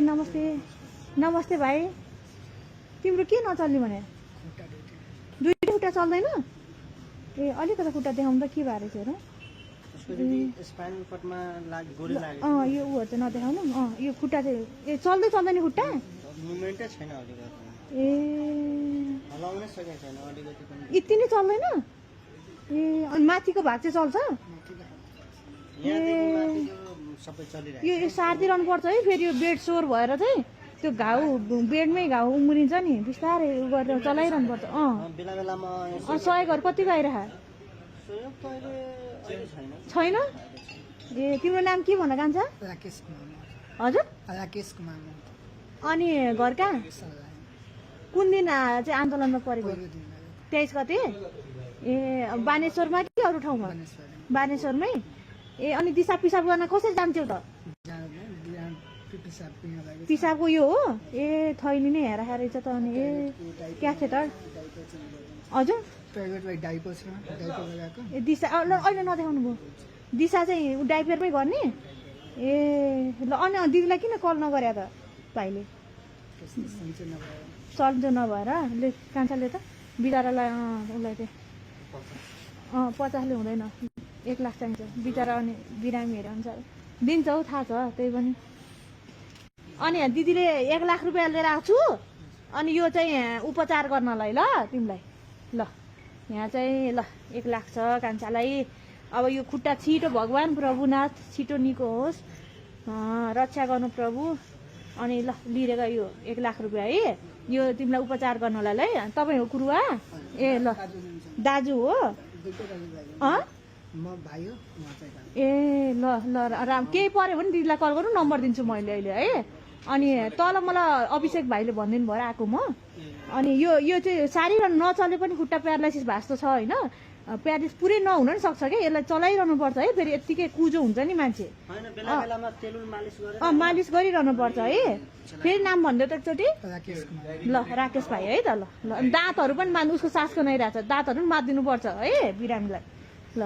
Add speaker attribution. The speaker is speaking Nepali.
Speaker 1: नमस्ते नमस्ते भाइ तिम्रो के नचल्ने भने दुईटै खुट्टा चल्दैन ए अलिकति खुट्टा देखाउँ त के भएर चाहिँ यो ऊ चाहिँ नदेखाउनु यो खुट्टा चाहिँ ए चल्दैन खुट्टा ए यति नै चल्दैन ए अनि माथिको भाग चाहिँ चल्छ यो सार्दिरहनु पर्छ है फेरि यो बेड सोर भएर चाहिँ त्यो घाउ बेडमै घाउ उम्रिन्छ नि बिस्तारै गरेर चलाइरहनु पर्छ सहयोगहरू कतिको आइरह छैन ए तिम्रो नाम के भन्न कान्छ हजुर अनि घर कहाँ कुन दिन चाहिँ आन्दोलनमा परेको 23 गते ए बानेश्वरमा कि अरू ठाउँमा बानेश्वरमै ए अनि दिसा पिसाब गर्न कसरी जान्छौ त पिसाबको यो हो ए थैली नै हेरा रहेछ त अनि ए क्याथेटर हजुर ए दिसा अहिले नदेखाउनु भयो दिसा चाहिँ डाइपरमै गर्ने ए ल अनि दिदीलाई किन कल नगरे त भाइले सन्चो नभएर ले कान्छाले त बिचरालाई उसलाई चाहिँ 50ले हुँदैन 1 लाख चाहिन्छ बिचरा अनि बिरामीहरू अनुसार दिन्छ हौ थाहा छ त्यही पनि अनि दिदीले 1 लाख रुपियाँ लिएर आएको छु अनि यो चाहिँ उपचार गर्नलाई ल तिमीलाई ल यहाँ चाहिँ ल 1 लाख छ कान्छालाई अब यो खुट्टा छिटो भगवान् प्रभुनाथ छिटो निको होस् रक्षा गर्नु प्रभु अनि ल लिएर यो 1 लाख रुपियाँ है यो तिमीलाई उपचार गर्नलाई है तपाईँ हो कुरुवा ए ल दाजु हो ए ल ल राम केही पर्यो भने दिदीलाई कल गर्नु नम्बर दिन्छु मैले अहिले है अनि तल मलाई अभिषेक भाइले भनिदिनु भएर आएको म अनि यो चाहिँ सारिरहनु नचले पनि खुट्टा प्यारालाइसिस भएको छ होइन प्यारालाइसिस पुरै नहुन नि सक्छ क्या यसलाई चलाइरहनु पर्छ है फेरि यत्तिकै कुजो हुन्छ नि मान्छे मालिस गरिरहनु पर्छ है फेरि नाम भन्दै त एकचोटि ल राकेश भाइ है त ल दाँतहरू पनि उसको सासको नैरहेछ दाँतहरू पनि मारिदिनु पर्छ है बिरामीलाई ल